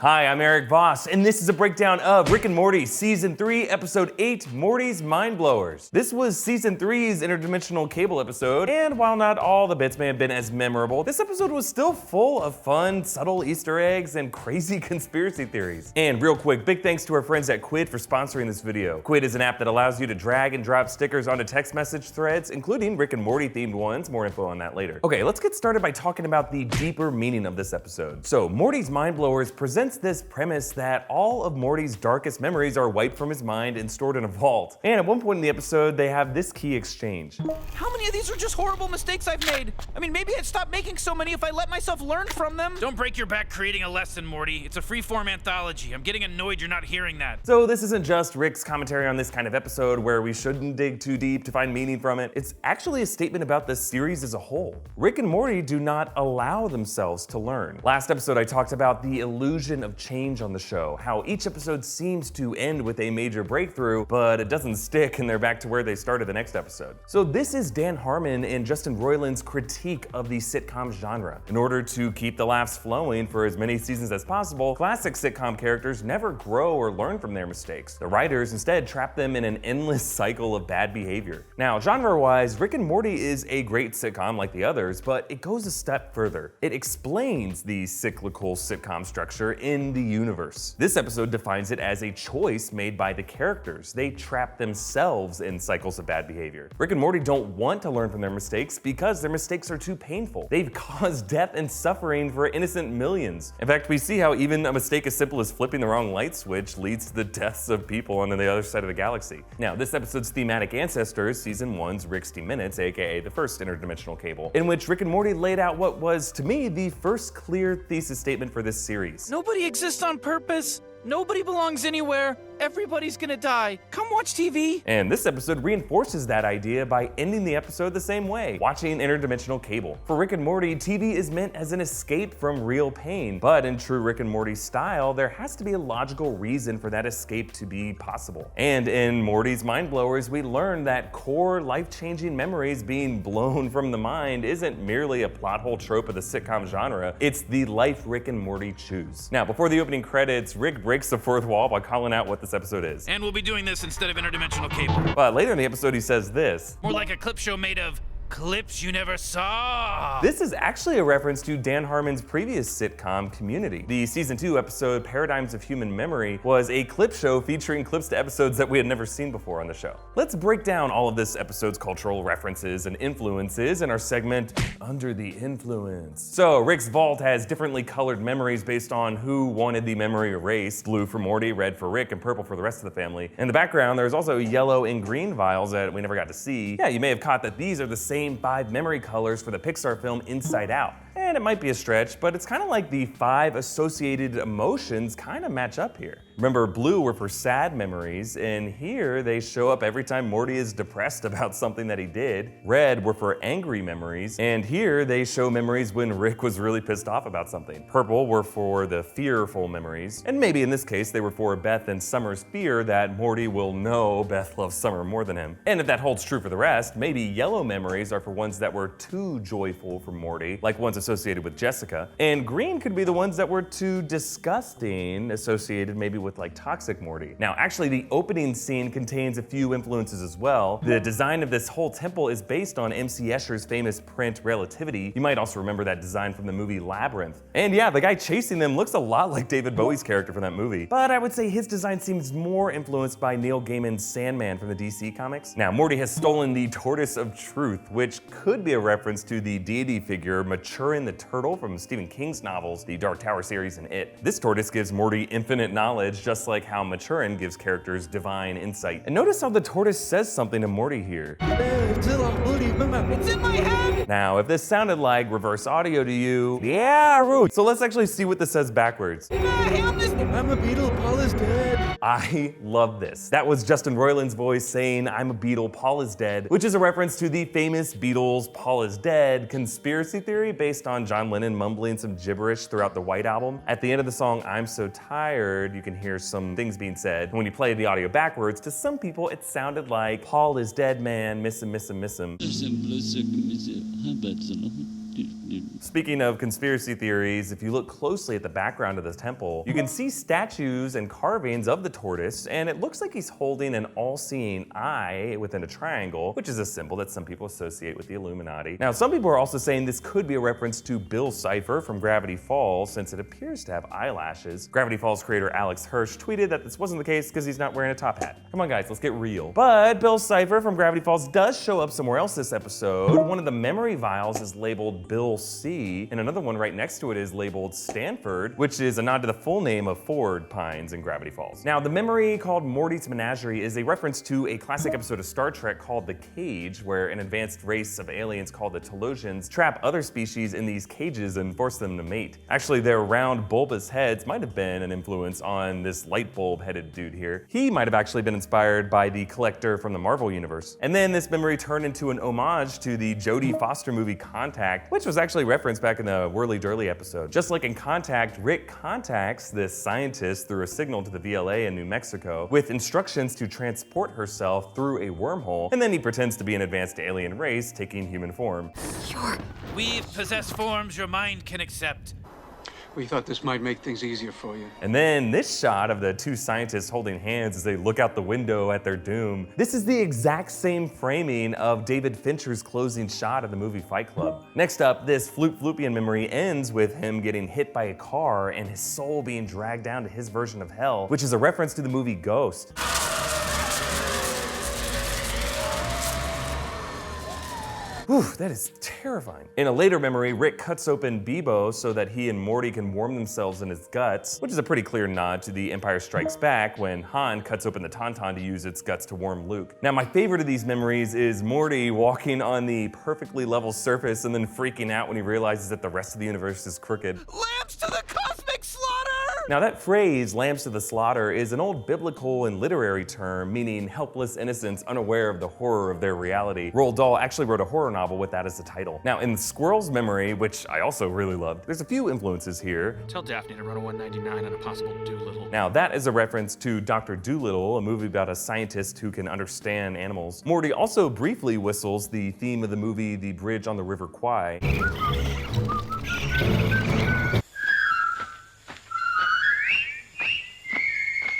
Hi, I'm Eric Voss, and this is a breakdown of Rick and Morty Season 3, Episode 8, Morty's Mind Blowers. This was Season 3's interdimensional cable episode, and while not all the bits may have been as memorable, this episode was still full of fun, subtle Easter eggs, and crazy conspiracy theories. And real quick, big thanks to our friends at Quid for sponsoring this video. Quid is an app that allows you to drag and drop stickers onto text message threads, including Rick and Morty themed ones. More info on that later. Okay, let's get started by talking about the deeper meaning of this episode. So, Morty's Mind Blowers presents this premise that all of Morty's darkest memories are wiped from his mind and stored in a vault. And at one point in the episode, they have this key exchange. How many of these are just horrible mistakes I've made? I mean, maybe I'd stop making so many if I let myself learn from them. Don't break your back creating a lesson, Morty. It's a free-form anthology. I'm getting annoyed you're not hearing that. So this isn't just Rick's commentary on this kind of episode where we shouldn't dig too deep to find meaning from it. It's actually a statement about the series as a whole. Rick and Morty do not allow themselves to learn. Last episode, I talked about the illusion of change on the show, how each episode seems to end with a major breakthrough, but it doesn't stick and they're back to where they started the next episode. So this is Dan Harmon and Justin Roiland's critique of the sitcom genre. In order to keep the laughs flowing for as many seasons as possible, classic sitcom characters never grow or learn from their mistakes. The writers instead trap them in an endless cycle of bad behavior. Now, genre-wise, Rick and Morty is a great sitcom like the others, but it goes a step further. It explains the cyclical sitcom structure in the universe. This episode defines it as a choice made by the characters. They trap themselves in cycles of bad behavior. Rick and Morty don't want to learn from their mistakes because their mistakes are too painful. They've caused death and suffering for innocent millions. In fact, we see how even a mistake as simple as flipping the wrong light switch leads to the deaths of people on the other side of the galaxy. Now, this episode's thematic ancestor is Season 1's Rick's Minutes, aka the first interdimensional cable, in which Rick and Morty laid out what was, to me, the first clear thesis statement for this series. Nobody exists on purpose. Nobody belongs anywhere. Everybody's gonna die. Come watch TV. And this episode reinforces that idea by ending the episode the same way, watching interdimensional cable. For Rick and Morty, TV is meant as an escape from real pain, but in true Rick and Morty style, there has to be a logical reason for that escape to be possible. And in Morty's Mind Blowers, we learn that core life-changing memories being blown from the mind isn't merely a plot hole trope of the sitcom genre, it's the life Rick and Morty choose. Now, before the opening credits, Rick breaks the fourth wall by calling out what this episode is. And we'll be doing this instead of interdimensional cable. But later in the episode, he says this. More like a clip show made of clips you never saw. This is actually a reference to Dan Harmon's previous sitcom, Community. The Season 2 episode, Paradigms of Human Memory, was a clip show featuring clips to episodes that we had never seen before on the show. Let's break down all of this episode's cultural references and influences in our segment, Under the Influence. So, Rick's vault has differently colored memories based on who wanted the memory erased. Blue for Morty, red for Rick, and purple for the rest of the family. In the background, there's also yellow and green vials that we never got to see. Yeah, you may have caught that these are the same 5 memory colors for the Pixar film Inside Out. And it might be a stretch, but it's kind of like the 5 associated emotions kind of match up here. Remember, blue were for sad memories, and here they show up every time Morty is depressed about something that he did. Red were for angry memories, and here they show memories when Rick was really pissed off about something. Purple were for the fearful memories, and maybe in this case they were for Beth and Summer's fear that Morty will know Beth loves Summer more than him. And if that holds true for the rest, maybe yellow memories are for ones that were too joyful for Morty, like ones associated with Jessica, and green could be the ones that were too disgusting, associated maybe with like toxic Morty. Now, actually, the opening scene contains a few influences as well. The design of this whole temple is based on M.C. Escher's famous print Relativity. You might also remember that design from the movie Labyrinth. And yeah, the guy chasing them looks a lot like David Bowie's character from that movie. But I would say his design seems more influenced by Neil Gaiman's Sandman from the DC comics. Now, Morty has stolen the Tortoise of Truth, which could be a reference to the deity figure Maturin the Turtle from Stephen King's novels, the Dark Tower series, and It. This tortoise gives Morty infinite knowledge, just like how Maturin gives characters divine insight. And notice how the tortoise says something to Morty here. It's in my head. Now, if this sounded like reverse audio to you, yeah, rude. So let's actually see what this says backwards. I'm a beetle, Paul is dead. I love this. That was Justin Roiland's voice saying, I'm a beetle, Paul is dead, which is a reference to the famous Beatles' Paul is dead conspiracy theory based on John Lennon mumbling some gibberish throughout the White Album. At the end of the song, I'm So Tired, you can hear some things being said. When you play the audio backwards, to some people it sounded like, Paul is dead, man, miss him, miss him, miss him. Speaking of conspiracy theories, if you look closely at the background of the temple, you can see statues and carvings of the tortoise, and it looks like he's holding an all-seeing eye within a triangle, which is a symbol that some people associate with the Illuminati. Now, some people are also saying this could be a reference to Bill Cipher from Gravity Falls, since it appears to have eyelashes. Gravity Falls creator Alex Hirsch tweeted that this wasn't the case because he's not wearing a top hat. Come on guys, let's get real. But Bill Cipher from Gravity Falls does show up somewhere else this episode. One of the memory vials is labeled Bill C, and another one right next to it is labeled Stanford, which is a nod to the full name of Ford Pines in Gravity Falls. Now, the memory called Morty's Menagerie is a reference to a classic episode of Star Trek called The Cage, where an advanced race of aliens called the Telosians trap other species in these cages and force them to mate. Actually, their round, bulbous heads might have been an influence on this light bulb-headed dude here. He might have actually been inspired by the Collector from the Marvel Universe. And then this memory turned into an homage to the Jodie Foster movie Contact, which was actually referenced back in the Whirly Durly episode. Just like in Contact, Rick contacts this scientist through a signal to the VLA in New Mexico with instructions to transport herself through a wormhole, and then he pretends to be an advanced alien race taking human form. We possess forms your mind can accept. We thought this might make things easier for you. And then this shot of the two scientists holding hands as they look out the window at their doom. This is the exact same framing of David Fincher's closing shot of the movie Fight Club. Next up, this Floopian memory ends with him getting hit by a car and his soul being dragged down to his version of hell, which is a reference to the movie Ghost. Whew, that is terrifying. In a later memory, Rick cuts open Bebo so that he and Morty can warm themselves in his guts, which is a pretty clear nod to the Empire Strikes Back when Han cuts open the Tauntaun to use its guts to warm Luke. Now, my favorite of these memories is Morty walking on the perfectly level surface and then freaking out when he realizes that the rest of the universe is crooked. Lambs to the cosmic slaughter! Now that phrase, lambs to the slaughter, is an old biblical and literary term meaning helpless innocents unaware of the horror of their reality. Roald Dahl actually wrote a horror novel with that as the title. Now in Squirrel's memory, which I also really loved, there's a few influences here. Tell Daphne to run a 199 on a possible Doolittle. Now that is a reference to Dr. Dolittle, a movie about a scientist who can understand animals. Morty also briefly whistles the theme of the movie The Bridge on the River Kwai.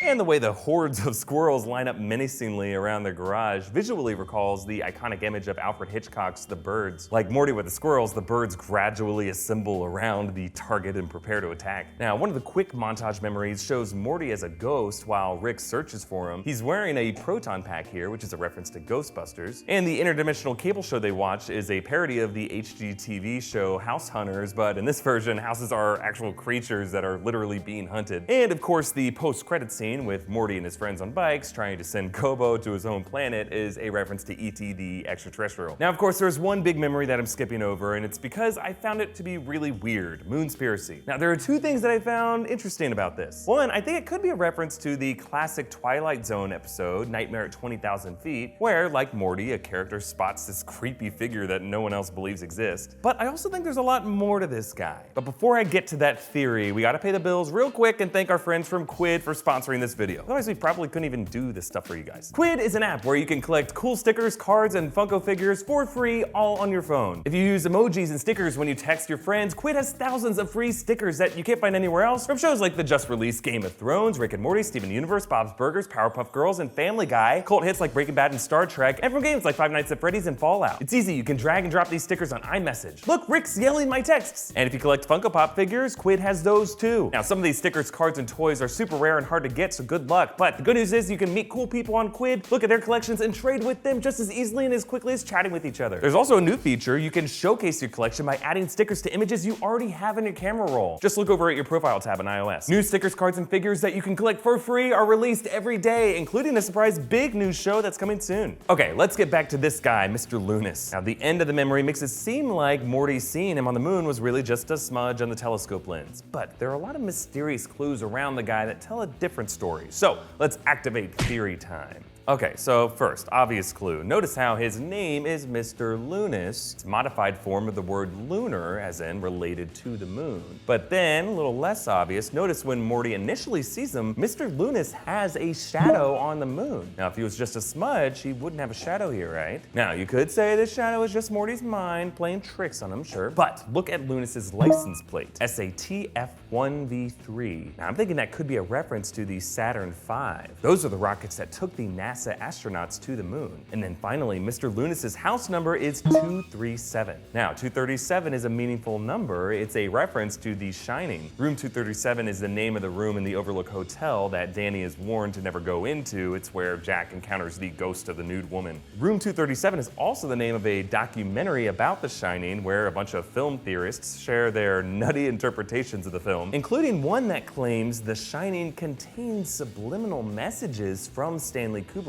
And the way the hordes of squirrels line up menacingly around their garage visually recalls the iconic image of Alfred Hitchcock's The Birds. Like Morty with the squirrels, the birds gradually assemble around the target and prepare to attack. Now, one of the quick montage memories shows Morty as a ghost while Rick searches for him. He's wearing a proton pack here, which is a reference to Ghostbusters. And the interdimensional cable show they watch is a parody of the HGTV show House Hunters, but in this version, houses are actual creatures that are literally being hunted. And of course, the post-credit scene with Morty and his friends on bikes trying to send Kobo to his own planet is a reference to E.T. the Extraterrestrial. Now, of course, there's one big memory that I'm skipping over, and it's because I found it to be really weird, Moonspiracy. Now, there are two things that I found interesting about this. One, I think it could be a reference to the classic Twilight Zone episode, Nightmare at 20,000 Feet, where, like Morty, a character spots this creepy figure that no one else believes exists. But I also think there's a lot more to this guy. But before I get to that theory, we gotta pay the bills real quick and thank our friends from Quid for sponsoring this video. Otherwise, we probably couldn't even do this stuff for you guys. Quid is an app where you can collect cool stickers, cards, and Funko figures for free all on your phone. If you use emojis and stickers when you text your friends, Quid has thousands of free stickers that you can't find anywhere else from shows like the just released Game of Thrones, Rick and Morty, Steven Universe, Bob's Burgers, Powerpuff Girls, and Family Guy, cult hits like Breaking Bad and Star Trek, and from games like Five Nights at Freddy's and Fallout. It's easy, you can drag and drop these stickers on iMessage. Look, Rick's yelling my texts! And if you collect Funko Pop figures, Quid has those too. Now, some of these stickers, cards, and toys are super rare and hard to get, so good luck. But the good news is you can meet cool people on Quid, look at their collections, and trade with them just as easily and as quickly as chatting with each other. There's also a new feature. You can showcase your collection by adding stickers to images you already have in your camera roll. Just look over at your profile tab on iOS. New stickers, cards, and figures that you can collect for free are released every day, including a surprise big news show that's coming soon. Okay, let's get back to this guy, Mr. Loonis. Now, the end of the memory makes it seem like Morty seeing him on the moon was really just a smudge on the telescope lens. But there are a lot of mysterious clues around the guy that tell a different story. So let's activate theory time. Okay, so first, obvious clue. Notice how his name is Mr. Lunas. It's a modified form of the word lunar, as in related to the moon. But then, a little less obvious, notice when Morty initially sees him, Mr. Lunas has a shadow on the moon. Now, if he was just a smudge, he wouldn't have a shadow here, right? Now, you could say this shadow is just Morty's mind playing tricks on him, sure. But look at Lunas's license plate, SATF1V3. Now, I'm thinking that could be a reference to the Saturn V. Those are the rockets that took the NASA astronauts to the moon. And then finally, Mr. Lunas's house number is 237. Now, 237 is a meaningful number. It's a reference to The Shining. Room 237 is the name of the room in the Overlook Hotel that Danny is warned to never go into. It's where Jack encounters the ghost of the nude woman. Room 237 is also the name of a documentary about The Shining, where a bunch of film theorists share their nutty interpretations of the film, including one that claims The Shining contains subliminal messages from Stanley Kubrick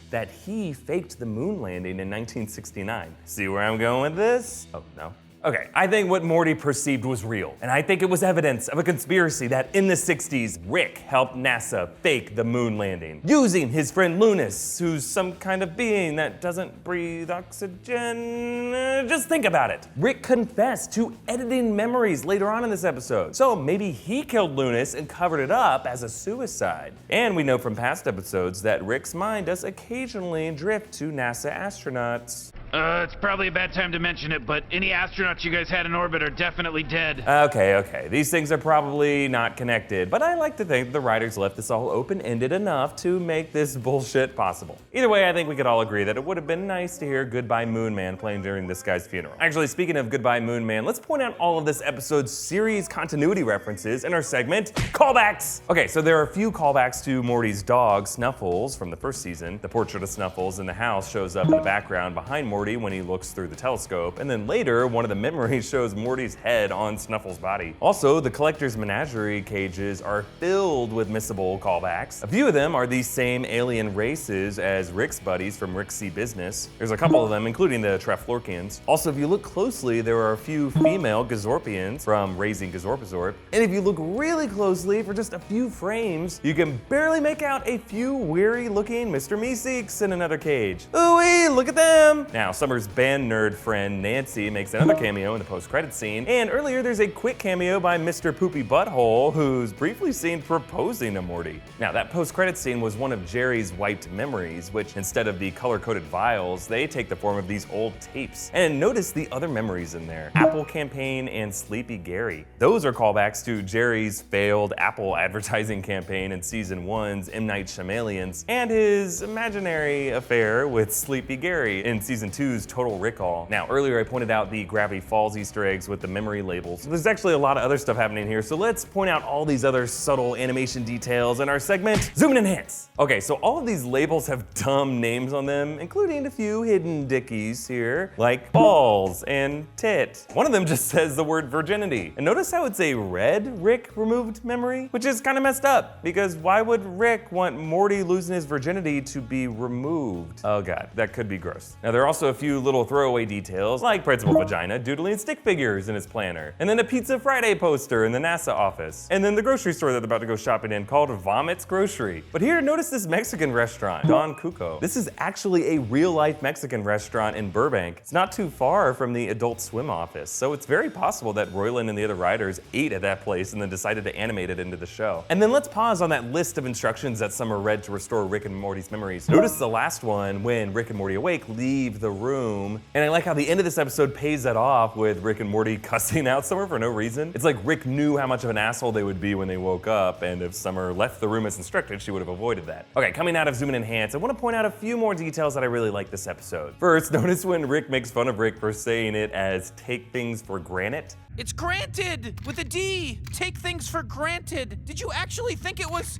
that he faked the moon landing in 1969. See where I'm going with this? Oh, no. Okay, I think what Morty perceived was real, and I think it was evidence of a conspiracy that in the 60s, Rick helped NASA fake the moon landing, using his friend Lunas, who's some kind of being that doesn't breathe oxygen. Just think about it. Rick confessed to editing memories later on in this episode, so maybe he killed Lunas and covered it up as a suicide. And we know from past episodes that Rick's mind does occasionally drift to NASA astronauts. It's probably a bad time to mention it, but any astronauts you guys had in orbit are definitely dead. Okay. These things are probably not connected, but I like to think the writers left this all open-ended enough to make this bullshit possible. Either way, I think we could all agree that it would have been nice to hear Goodbye Moon Man playing during this guy's funeral. Actually, speaking of Goodbye Moon Man, let's point out all of this episode's series continuity references in our segment, Callbacks! Okay, so there are a few callbacks to Morty's dog, Snuffles, from the first season. The portrait of Snuffles in the house shows up in the background behind Morty when he looks through the telescope, and then later, one of the memories shows Morty's head on Snuffles' body. Also, the collector's menagerie cages are filled with missable callbacks. A few of them are the same alien races as Rick's buddies from Rick's Sea Business. There's a couple of them, including the Treflorkians. Also, if you look closely, there are a few female Gazorpians from Raising Gazorpazorp. And if you look really closely, for just a few frames, you can barely make out a few weary-looking Mr. Meeseeks in another cage. Ooh-wee, look at them! Now, Summer's band nerd friend Nancy makes another cameo in the post-credits scene, and earlier there's a quick cameo by Mr. Poopy Butthole, who's briefly seen proposing to Morty. Now, that post-credits scene was one of Jerry's wiped memories, which instead of the color-coded vials, they take the form of these old tapes. And notice the other memories in there, Apple Campaign and Sleepy Gary. Those are callbacks to Jerry's failed Apple advertising campaign in Season 1's M. Night Shyamalan's, and his imaginary affair with Sleepy Gary in Season 2's Total Recall. Now, earlier I pointed out the Gravity Falls Easter eggs with the memory labels. There's actually a lot of other stuff happening here, so let's point out all these other subtle animation details in our segment, Zoom and Enhance. Okay, so all of these labels have dumb names on them, including a few hidden dickies here, like balls and tit. One of them just says the word virginity. And notice how it's a red Rick removed memory, which is kind of messed up, because why would Rick want Morty losing his virginity to be removed? Oh god, that could be gross. Now, there are also a few little throwaway details, like Principal Vagina doodling stick figures in his planner, and then a Pizza Friday poster in the NASA office, and then the grocery store that they're about to go shopping in called Vomit's Grocery. But here, notice this Mexican restaurant, Don Cuco. This is actually a real-life Mexican restaurant in Burbank. It's not too far from the Adult Swim office, so it's very possible that Roiland and the other writers ate at that place and then decided to animate it into the show. And then let's pause on that list of instructions that Summer read to restore Rick and Morty's memories. Notice the last one, when Rick and Morty awake, leave the room. And I like how the end of this episode pays that off with Rick and Morty cussing out Summer for no reason. It's like Rick knew how much of an asshole they would be when they woke up, and if Summer left the room as instructed, she would have avoided that. Okay, coming out of Zoom and Enhance, I want to point out a few more details that I really like this episode. First, notice when Rick makes fun of Rick for saying it as take things for granted. It's granted with a D. Take things for granted. Did you actually think it was?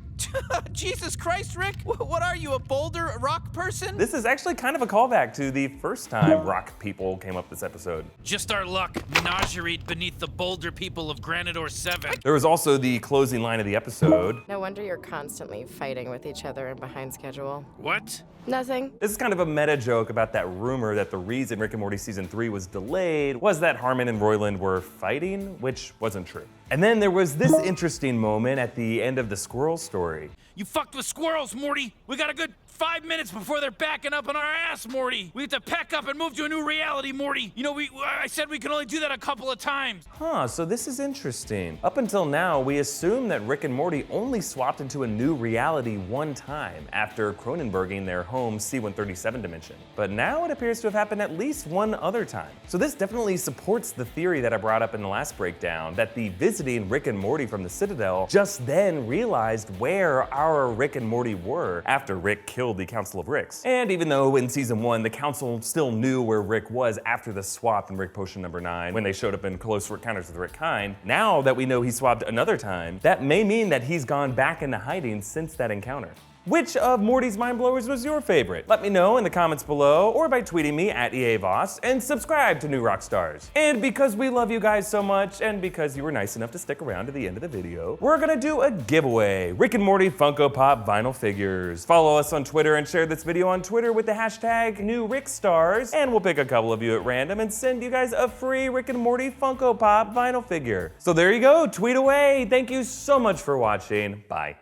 Jesus Christ, Rick. What are you, a boulder rock person? This is actually kind of a callback to the first time rock people came up this episode. Just our luck, menageried beneath the boulder people of Granador 7. There was also the closing line of the episode. No wonder you're constantly fighting with each other and behind schedule. What? Nothing. This is kind of a meta joke about that rumor that the reason Rick and Morty Season 3 was delayed was that Harmon and Roiland were fighting, which wasn't true. And then there was this interesting moment at the end of the squirrel story. You fucked with squirrels, Morty. We got a good 5 minutes before they're backing up on our ass, Morty. We have to pack up and move to a new reality, Morty. You know, I said we can only do that a couple of times. Huh, so this is interesting. Up until now, we assume that Rick and Morty only swapped into a new reality one time after Cronenberging their home C-137 dimension. But now it appears to have happened at least one other time. So this definitely supports the theory that I brought up in the last breakdown, that the visiting Rick and Morty from the Citadel just then realized where our Rick and Morty were after Rick killed the Council of Ricks. And even though in season 1, the Council still knew where Rick was after the swap in Rick Potion number 9, when they showed up in Close Encounters with Rick Kind, now that we know he swapped another time, that may mean that he's gone back into hiding since that encounter. Which of Morty's mind blowers was your favorite? Let me know in the comments below or by tweeting me at EAVoss, and subscribe to New Rockstars. And because we love you guys so much, and because you were nice enough to stick around to the end of the video, we're gonna do a giveaway. Rick and Morty Funko Pop vinyl figures. Follow us on Twitter and share this video on Twitter with the hashtag NewRickStars, and we'll pick a couple of you at random and send you guys a free Rick and Morty Funko Pop vinyl figure. So there you go, tweet away. Thank you so much for watching. Bye.